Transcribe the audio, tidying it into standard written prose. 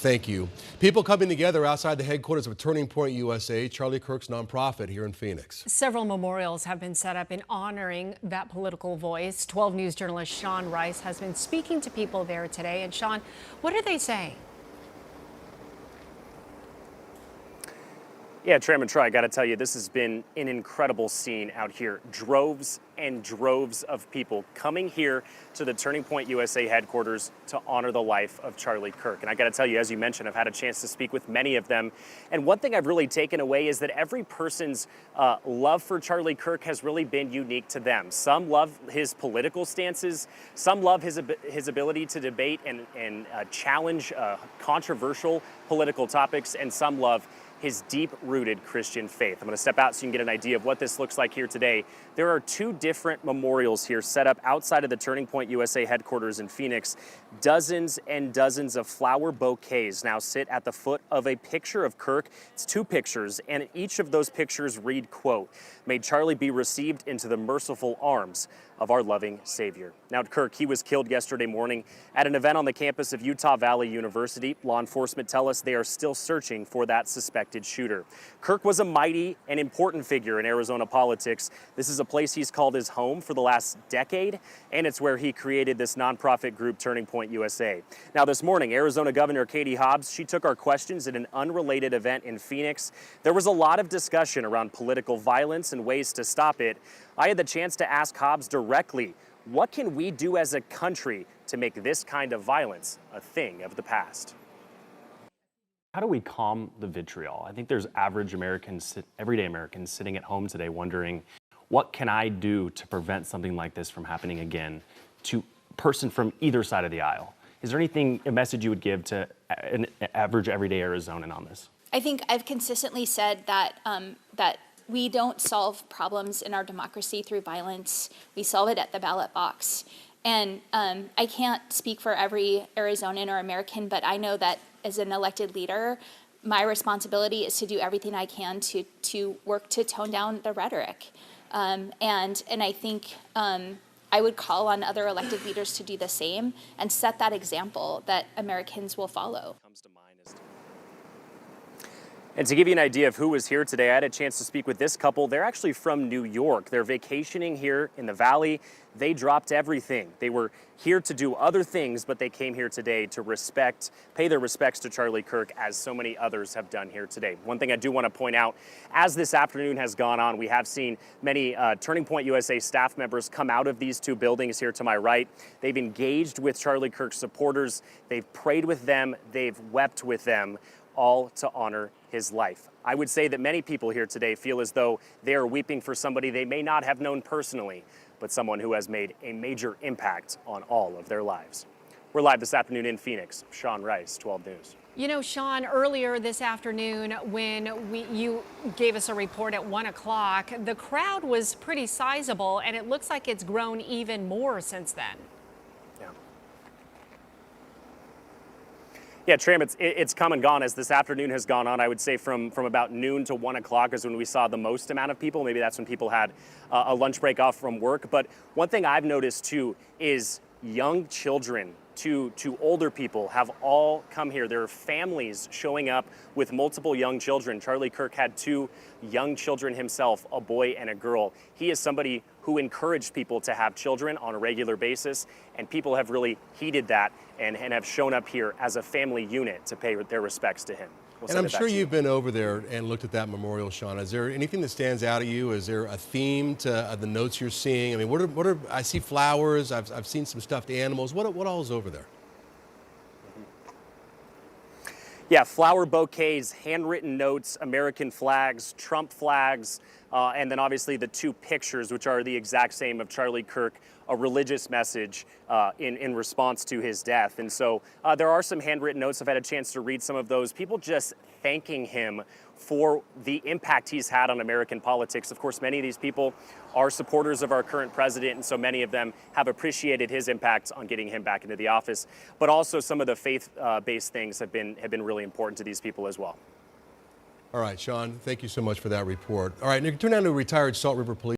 Thank you. People coming together outside the headquarters of Turning Point USA, Charlie Kirk's nonprofit here in Phoenix. Several memorials have been set up in honoring that political voice. 12 News journalist Sean Rice has been speaking to people there today. And Sean, what are they saying? Yeah, Tram and Troy, I got to tell you, this has been an incredible scene out here. Droves and droves of people coming here to the Turning Point USA headquarters to honor the life of Charlie Kirk. And I got to tell you, as you mentioned, I've had a chance to speak with many of them. And one thing I've really taken away is that every person's love for Charlie Kirk has really been unique to them. Some love his political stances. Some love his ability to debate and challenge controversial political topics. And some love his deep-rooted Christian faith. I'm going to step out so you can get an idea of what this looks like here today. There are two different memorials here set up outside of the Turning Point USA headquarters in Phoenix. Dozens and dozens of flower bouquets now sit at the foot of a picture of Kirk. It's two pictures, and each of those pictures read, quote, "May Charlie be received into the merciful arms of our loving Savior." Now, Kirk, he was killed yesterday morning at an event on the campus of Utah Valley University. Law enforcement tell us they are still searching for that suspected shooter. Kirk was a mighty and important figure in Arizona politics. This is a place he's called his home for the last decade, and it's where he created this nonprofit group, Turning Point USA. Now, this morning, Arizona Governor Katie Hobbs, she took our questions at an unrelated event in Phoenix. There was a lot of discussion around political violence and ways to stop it. I had the chance to ask Hobbs directly, what can we do as a country to make this kind of violence a thing of the past? How do we calm the vitriol? I think there's average Americans, everyday Americans sitting at home today wondering, what can I do to prevent something like this from happening again to a person from either side of the aisle? Is there anything, a message you would give to an average everyday Arizonan on this? I think I've consistently said that that we don't solve problems in our democracy through violence. We solve it at the ballot box. And I can't speak for every Arizonan or American, but I know that as an elected leader, my responsibility is to do everything I can to work to tone down the rhetoric. And I think I would call on other elected leaders to do the same and set that example that Americans will follow. And to give you an idea of who was here today, I had a chance to speak with this couple. They're actually from New York. They're vacationing here in the Valley. They dropped everything. They were here to do other things, but they came here today to pay their respects to Charlie Kirk, as so many others have done here today. One thing I do want to point out, as this afternoon has gone on, we have seen many Turning Point USA staff members come out of these two buildings here to my right. They've engaged with Charlie Kirk supporters. They've prayed with them. They've wept with them, all to honor his life. I would say that many people here today feel as though they are weeping for somebody they may not have known personally, but someone who has made a major impact on all of their lives. We're live this afternoon in Phoenix. Sean Rice, 12 News. You know, Sean, earlier this afternoon when you gave us a report at 1 o'clock, the crowd was pretty sizable, and it looks like it's grown even more since then. Yeah, Tram, it's come and gone as this afternoon has gone on. I would say from about noon to 1 o'clock is when we saw the most amount of people. Maybe that's when people had a lunch break off from work. But one thing I've noticed too is young children to older people have all come here. There are families showing up with multiple young children. Charlie Kirk had two young children himself, a boy and a girl. He is somebody who encouraged people to have children on a regular basis, and people have really heeded that and have shown up here as a family unit to pay their respects to him. And I'm sure you've been over there and looked at that memorial, Sean. Is there anything that stands out at you? Is there a theme to the notes you're seeing? I mean, what are I see flowers. I've seen some stuffed animals. What all is over there? Yeah, flower bouquets, handwritten notes, American flags, Trump flags, and then obviously the two pictures, which are the exact same of Charlie Kirk, a religious message in response to his death. And so there are some handwritten notes. I've had a chance to read some of those. People just thanking him for the impact he's had on American politics. Of course, many of these people are supporters of our current president, and so many of them have appreciated his impact on getting him back into the office. But also some of the faith-based things have been really important to these people as well. All right, Sean, thank you so much for that report. All right, Nick, turn down to retired Salt River Police.